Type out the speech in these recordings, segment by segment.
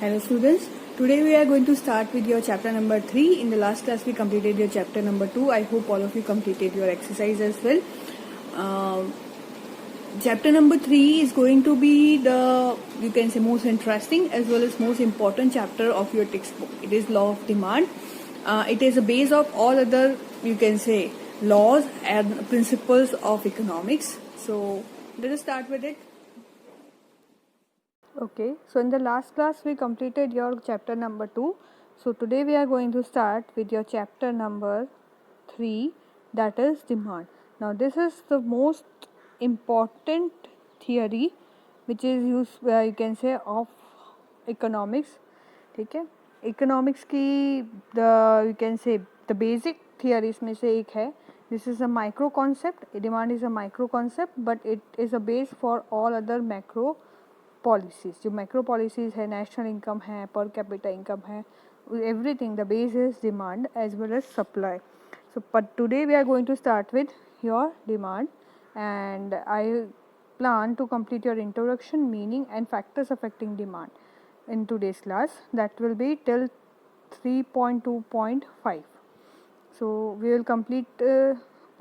Hello students, today we are going to start with your chapter number 3. In the last class we completed your chapter number 2. I hope all of you completed your exercise as well. Chapter number 3 is going to be the, you can say, most interesting as well as most important chapter of your textbook. It is law of demand. It is a base of all other, you can say, laws and principles of economics. So let us start with it. Okay, so in the last class we completed your chapter number 2. So today we are going to start with your chapter number 3, that is demand. Now this is the most important theory which is used, you can say, of economics. ठीक है, economics की the, you can say, the basic theories में से एक है. This is a micro concept. Demand is a micro concept, but it is a base for all other macro policies. जो macro policies है, national income है, पर capita income है, everything the base is demand as well as supply. So but today we are going to start with your demand and I plan to complete your introduction, meaning and factors affecting demand in today's class. That will be till 3.2.5. So we will complete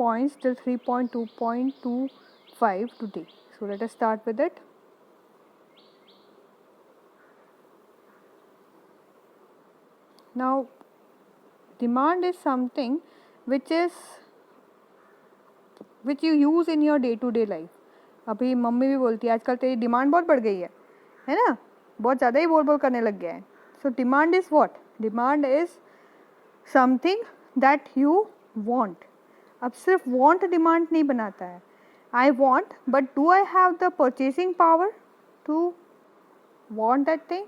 points till 3.2.25 today. So let us start with it. Now demand is something which you use in your day to day life. अभी mummy भी बोलती है आजकल तेरी demand बहुत बढ़ गई है ना, बहुत ज़्यादा ही बोल करने लग गया है. So demand is what? Demand is something that you want. अब सिर्फ वांट डिमांड नहीं बनाता है. I want, but do I have the purchasing power to want that thing?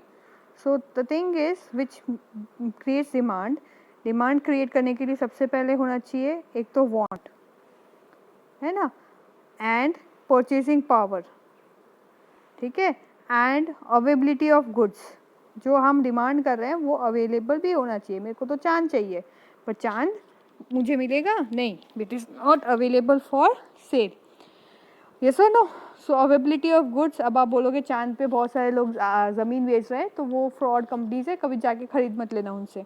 So the thing is which creates demand. Demand create करने के लिए सबसे पहले होना चाहिए एक तो वांट, है ना, एंड परचेसिंग पावर, ठीक है, एंड अवेलेबिलिटी ऑफ गुड्स. जो हम डिमांड कर रहे हैं वो अवेलेबल भी होना चाहिए. मेरे को तो चांद चाहिए, पर चांद मुझे मिलेगा नहीं, it is not available for sale. Yes और no? So availability of goods. अब आप बोलोगे चांद पे बहुत सारे लोग ज़मीन बेच रहे हैं, तो वो फ्रॉड कंपनीज है, कभी जाके खरीद मत लेना उनसे.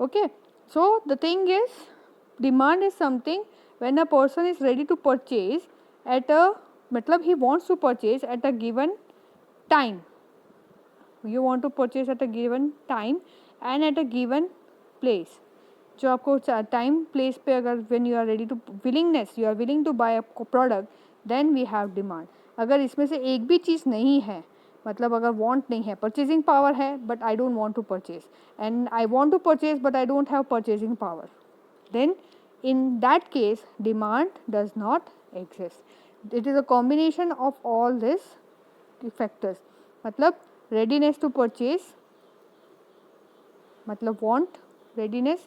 Okay, so the thing is demand is something when a person is ready to purchase at a, मतलब he wants to purchase at a given time. You want to purchase at a given time and at a given place. जो आपको time place पे अगर when you are ready to willingness, you are willing to buy a product, then we have demand. अगर इसमें से एक भी चीज़ नहीं है, मतलब अगर वांट नहीं है, परचेजिंग पावर है but I don't want to purchase, and I want to purchase but I don't have purchasing power, then in that case demand does not exist. It is a combination of all these factors. मतलब readiness to purchase, मतलब want, readiness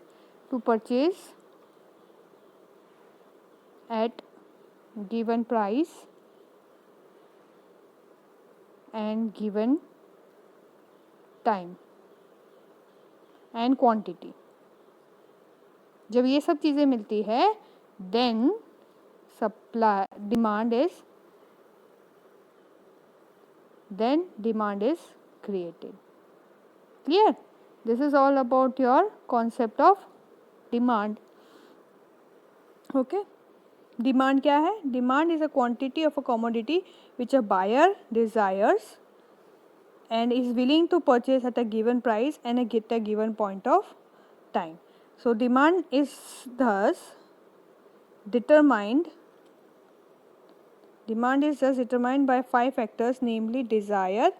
to purchase at given price and given time and quantity. जब ये सब चीज़ें मिलती है, then supply demand is created. Clear? This is all about your concept of demand. Okay, demand क्या है? Demand is a quantity of a commodity which a buyer desires and is willing to purchase at a given price and at a given point of time. So demand is thus determined by 5 factors, namely desire,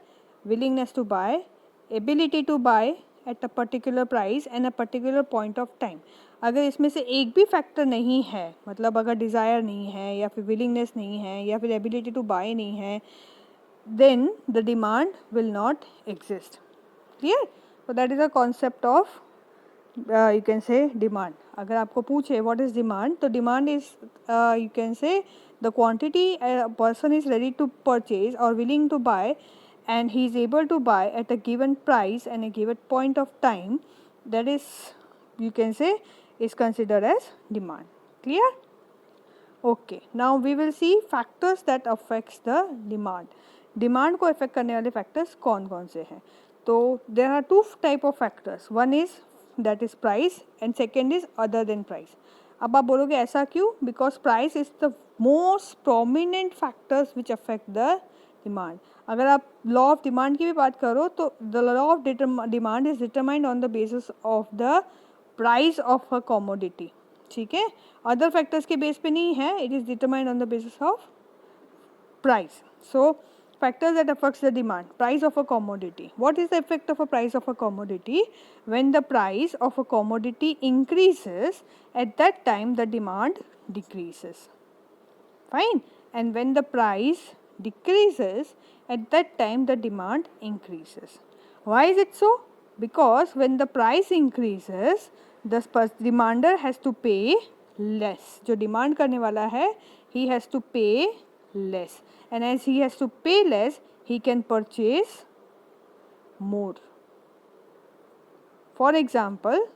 willingness to buy, ability to buy at a particular price and a particular point of time. अगर इसमें से एक भी factor नहीं है, मतलब अगर desire नहीं है या फिर विलिंगनेस नहीं है या फिर एबिलिटी टू बाय नहीं है, then the demand will not exist. Clear? So that is a concept of you can say demand. अगर आपको पूछे what is demand, तो demand is you can say the quantity a person is ready to purchase or willing to buy and he is able to buy at a given price and a given point of time, that is, you can say, is considered as demand. Clear? Okay, now we will see factors that affects the demand. Demand को effect करने वाले factors कौन कौन से हैं. तो there are two type of factors, one is that is price and second is other than price. अब आप बोलोगे ऐसा क्यों? Because price is the most prominent factors which affect the demand. अगर आप लॉ ऑफ डिमांड की भी बात करो तो the law of demand is determined on the basis of the price of a commodity. ठीक है, अदर फैक्टर्स के बेस पे नहीं है, it is determined on the basis of price. So factors that affects the demand, price of a commodity. What is the effect of a price of a commodity? When the price of a commodity increases, at that time the demand decreases. Fine. And when the price decreases, at that time the demand increases. Why is it so? Because when the price increases, the demander has to pay less. जो demand करने वाला है, he has to pay less, and as he has to pay less, he can purchase more. For example,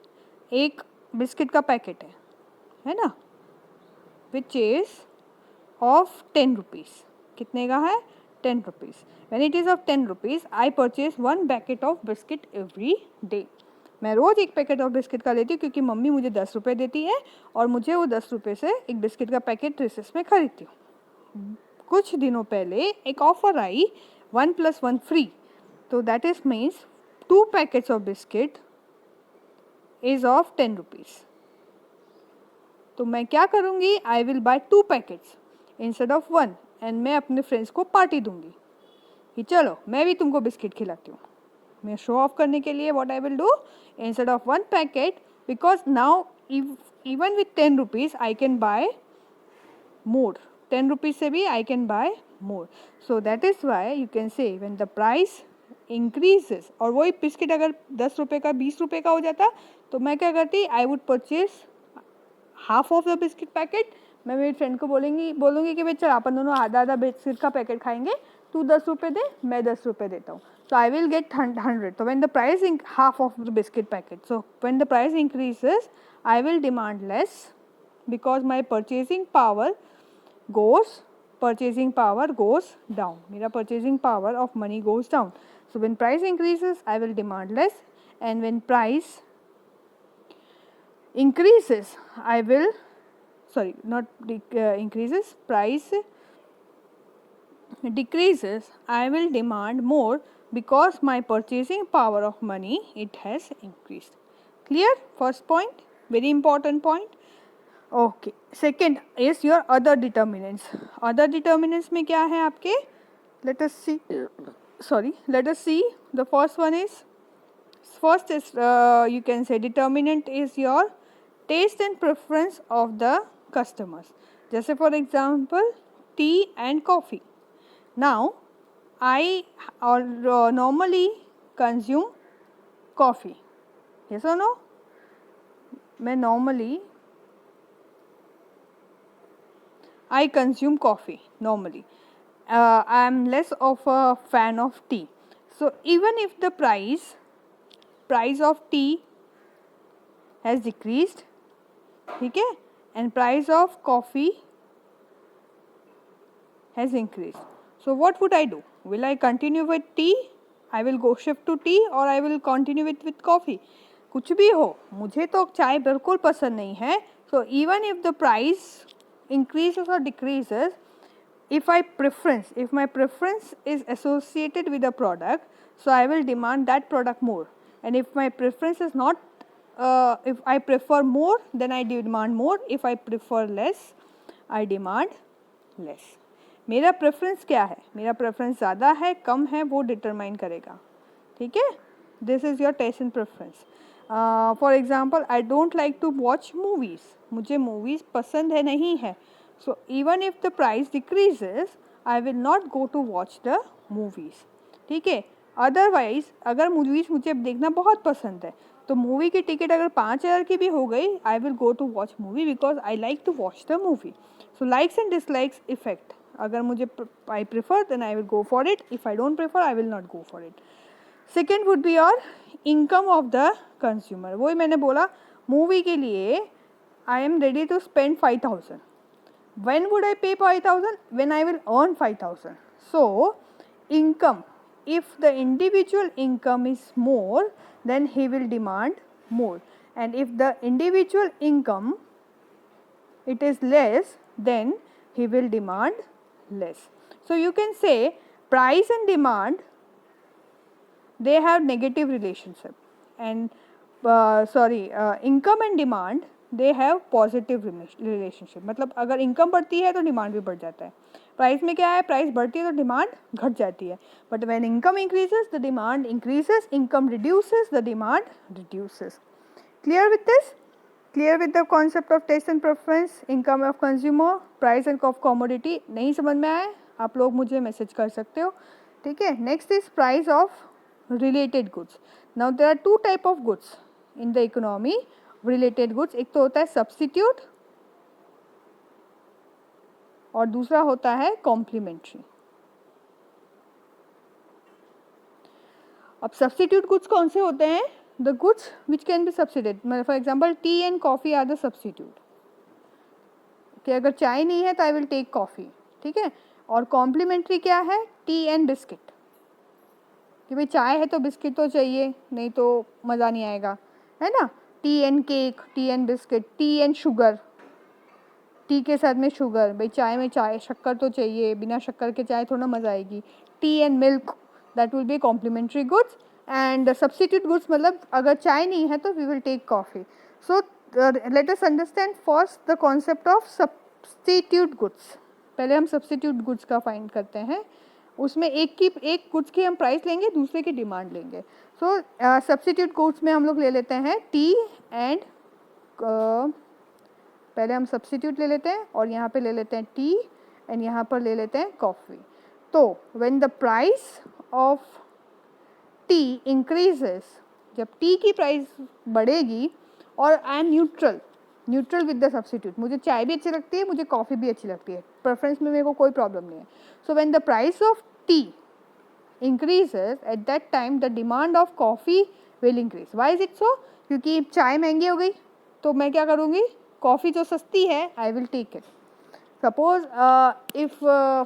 एक biscuit का packet है ना, which is of 10 rupees. कितने का है? 10 rupees. When it is of 10 rupees, I purchase one packet of biscuit every day. मैं रोज़ एक packet of biscuit का लेती हूँ क्योंकि मम्मी मुझे 10 रुपये देती है और मुझे वो 10 रुपये से एक बिस्किट का पैकेट रिसेस में खरीदती हूँ. कुछ दिनों पहले एक ऑफर आई 1+1 फ्री, तो that is means 2 packets of biscuit is of 10 rupees. तो मैं क्या करूँगी? I will buy 2 packets instead of 1 and मैं अपने फ्रेंड्स को पार्टी दूंगी कि चलो मैं भी तुमको बिस्किट खिलाती हूँ. मैं शो ऑफ करने के लिए what I will do, instead of 1 packet, because now even with 10 rupees I can buy more. 10 rupees से भी I can buy more. So that is why you can say when the price increases, और वही biscuit अगर 10 रुपये का 20 रुपये का हो जाता तो मैं क्या करती, I would purchase half of the biscuit packet. मैं मेरी फ्रेंड को बोलूँगी कि भाई चल अपन दोनों आधा आधा बिस्किट का पैकेट खाएंगे, तू 10 रुपये दे, मैं 10 रुपये देता हूँ, so I will get 100. So when the price half of the biscuit packet, so when the price increases, I will demand less because my purchasing power goes down. मेरा purchasing power of money goes down. So when price increases, I will demand less, and when price increases, I will price decreases, I will demand more because my purchasing power of money, it has increased. Clear? First point, very important point. Okay, second is your other determinants. Other determinants में क्या है आपके? Let us see. The first one is, you can say determinant is your taste and preference of the customers. जैसे for example, tea and coffee. Now, I normally consume coffee. Yes or no? I consume coffee normally. I am less of a fan of tea. So even if the price of tea has decreased, ठीक है, and price of coffee has increased. So what would I do? Will I continue with tea? I will go shift to tea, or I will continue with coffee. कुछ भी हो, मुझे तो चाय बिल्कुल पसंद नहीं है. So even if the price increases or decreases, if my preference is associated with a product, so I will demand that product more. And if my preference is not, if I prefer more, then I demand more. If I prefer less, I demand less. मेरा preference क्या है? मेरा preference ज़्यादा है कम है वो determine करेगा. ठीक है, this is your taste and preference. For example, I don't like to watch movies. मुझे मूवीज़ पसंद है नहीं है. So even if the price decreases, I will not go to watch the movies. ठीक है, अदरवाइज अगर मूवीज़ मुझे देखना बहुत पसंद है तो मूवी की टिकट अगर 5,000 की भी हो गई, I will go to watch movie because I like to watch the movie. So likes and dislikes effect. अगर मुझे I prefer then I will go for it. If I don't prefer, I will not go for it. Second would be your income of the consumer. वही मैंने बोला, movie के लिए I am ready to spend 5,000. When would I pay 5,000? When I will earn 5,000. So income if the individual income is more, then he will demand more, and if the individual income it is less, then he will demand less. So you can say price and demand, they have negative relationship, and income and demand they have positive relationship. मतलब अगर income बढ़ती है तो demand भी बढ़ जाता है. Price में क्या है, प्राइस बढ़ती है तो डिमांड घट जाती है, but when income increases the demand increases, income reduces the demand reduces. Clear with this? Clear with the concept of taste and preference, income of consumer, price and of commodity? नहीं समझ में आए आप लोग मुझे मैसेज कर सकते हो. ठीक है. Next is price of related goods. Now there are two type of goods in the economy, related goods. एक तो होता है सब्स्टिट्यूट और दूसरा होता है कॉम्प्लीमेंट्री. अब सब्स्टिट्यूट गुड्स कौन से होते हैं? The goods which can be substituted. For example tea and coffee are the substitute. कि अगर चाय नहीं है तो आई विल टेक कॉफ़ी. ठीक है. और कॉम्प्लीमेंट्री क्या है? T and biscuit. कि भाई चाय है तो बिस्किट तो चाहिए, नहीं तो मज़ा नहीं आएगा, है ना. T and cake, T and biscuit, T and sugar, T के साथ में शुगर. भाई चाय में चाय शक्कर तो चाहिए, बिना शक्कर के चाय थोड़ा मज़ा आएगी. Tea and milk, that will be complementary goods. And substitute goods मतलब अगर चाय नहीं है तो we will take coffee. So let us understand first the concept of substitute goods. पहले हम सब्स्टिट्यूट गुड्स का फाइंड करते हैं. उसमें एक गुड्स की हम प्राइस लेंगे, दूसरे की डिमांड लेंगे. सो सब्स्टिट्यूट गुड्स में हम लोग ले लेते हैं टी एंड, पहले हम सब्स्टिट्यूट ले लेते हैं और यहाँ पे ले लेते हैं टी एंड यहाँ पर ले लेते हैं कॉफ़ी. तो when the price of T increases, जब टी की प्राइस बढ़ेगी, और I am neutral with the substitute, मुझे चाय भी अच्छी लगती है, मुझे कॉफ़ी भी अच्छी लगती है, प्रेफरेंस में मेरे को कोई प्रॉब्लम नहीं है. So when the price of T increases, at that time the demand of coffee will increase. Why is it so? क्योंकि चाय महंगी हो गई तो मैं क्या करूँगी, कॉफ़ी जो सस्ती है I will take it. Suppose if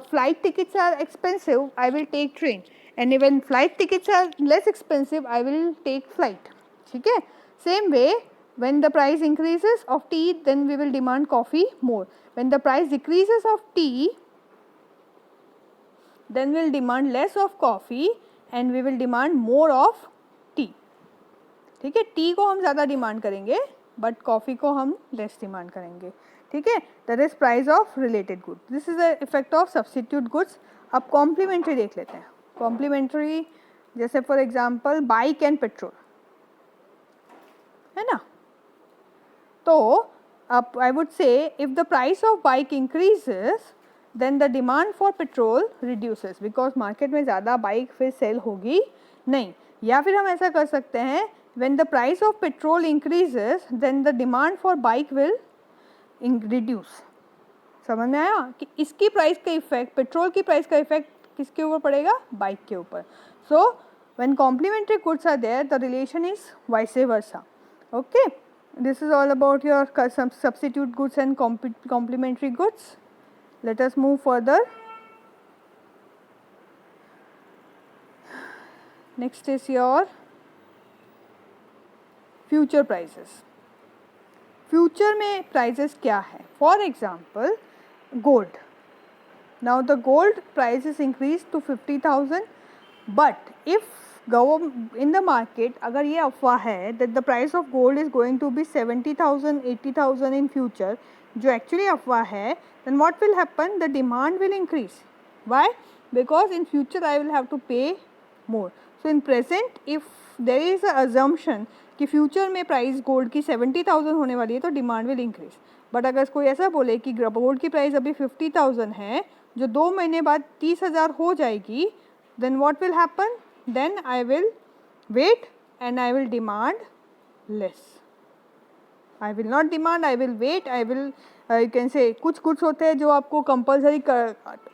flight tickets are expensive I will take train, and even flight tickets are less expensive I will take flight. ठीक है. Same way when the price increases of tea, then we will demand coffee more. When the price decreases of tea, then we will demand less of coffee and we will demand more of tea. ठीक है. T को हम ज़्यादा demand करेंगे but coffee को हम less demand करेंगे. ठीक है. That is price of related good. This is the effect of substitute goods. अब कॉम्प्लीमेंट्री देख लेते हैं. कॉम्प्लीमेंट्री जैसे for example bike and petrol, है ना. तो अब I would say if the price of bike increases then the demand for petrol reduces, because market में ज़्यादा बाइक फिर सेल होगी नहीं. या फिर हम ऐसा कर सकते हैं when the price of petrol increases then the demand for bike will reduce. समझ में आया कि इसकी प्राइस का इफेक्ट, पेट्रोल की प्राइस का इफेक्ट किसके ऊपर पड़ेगा? बाइक के ऊपर. So when complementary goods are there the relation is vice versa. Okay. This is all about your substitute goods and complementary goods. Let us move further. Next is your future prices. Future में prices क्या है? For example, gold. Now the gold price is increased to 50,000, but if in the market अगर ये अफवाह है that the price of gold is going to be 70,000, 80,000 in future, जो actually अफवाह है, then what will happen? The demand will increase. Why? Because in future I will have to pay more. So in present if there is a assumption कि future में price gold की 70,000 होने वाली है तो demand will increase. But अगर कोई ऐसा बोले कि gold की price अभी 50,000 है, जो 2 महीने बाद 30,000 हो जाएगी, then what will happen? Then I will wait and I will demand less. I will not demand, I will wait, I will you can say कुछ होते हैं जो आपको compulsory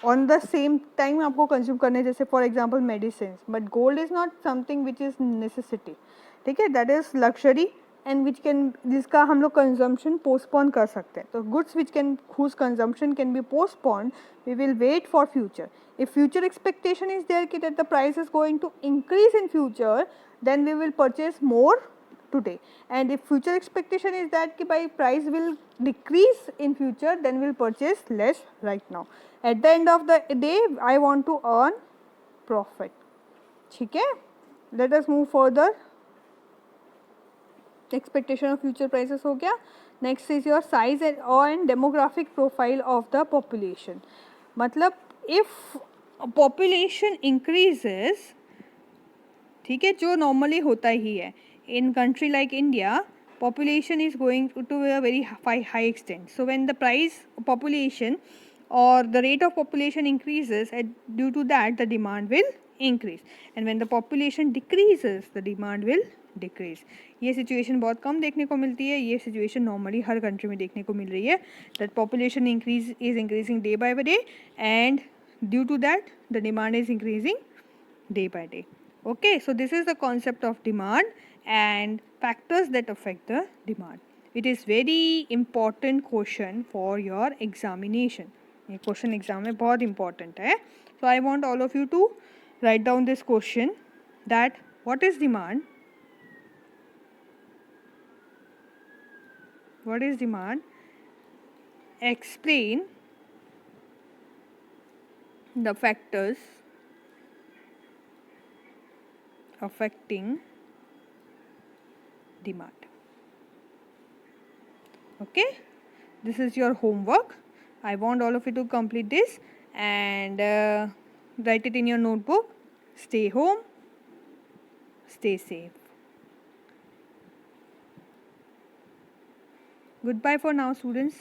on the same time आपको consume करने, जैसे for example medicines, but gold is not something which is necessity. ठीक है. That is luxury and which can, जिसका हम लोग कंजम्पशन पोस्टपोन कर सकते हैं. तो goods which can whose consumption can be postponed, we will wait for future. If future expectation is there कि that the price is going to increase in future, then we will purchase more today. And if future expectation is that ki by price will decrease in future, then we'll purchase less right now. At the end of the day, I want to earn profit. ठीक है, let us move further. Expectation of future prices हो गया. Next is your size and demographic profile of the population. मतलब if population increases, ठीक है, जो normally होता ही है in country like India, population is going to a very high extent. So when the price population or the rate of population increases, due to that the demand will increase, and when the population decreases the demand will decrease. ये situation बहुत कम देखने को मिलती है, ये situation normally हर country में देखने को मिल रही है, that population increase is increasing day by day, and due to that the demand is increasing day by day. Okay, so this is the concept of demand and factors that affect the demand. It is very important question for your examination. ये question exam में बहुत important है. So I want all of you to write down this question, that what is demand? What is demand? Explain the factors affecting demand. Okay, this is your homework. I want all of you to complete this and write it in your notebook. Stay home, stay safe. Goodbye for now, students.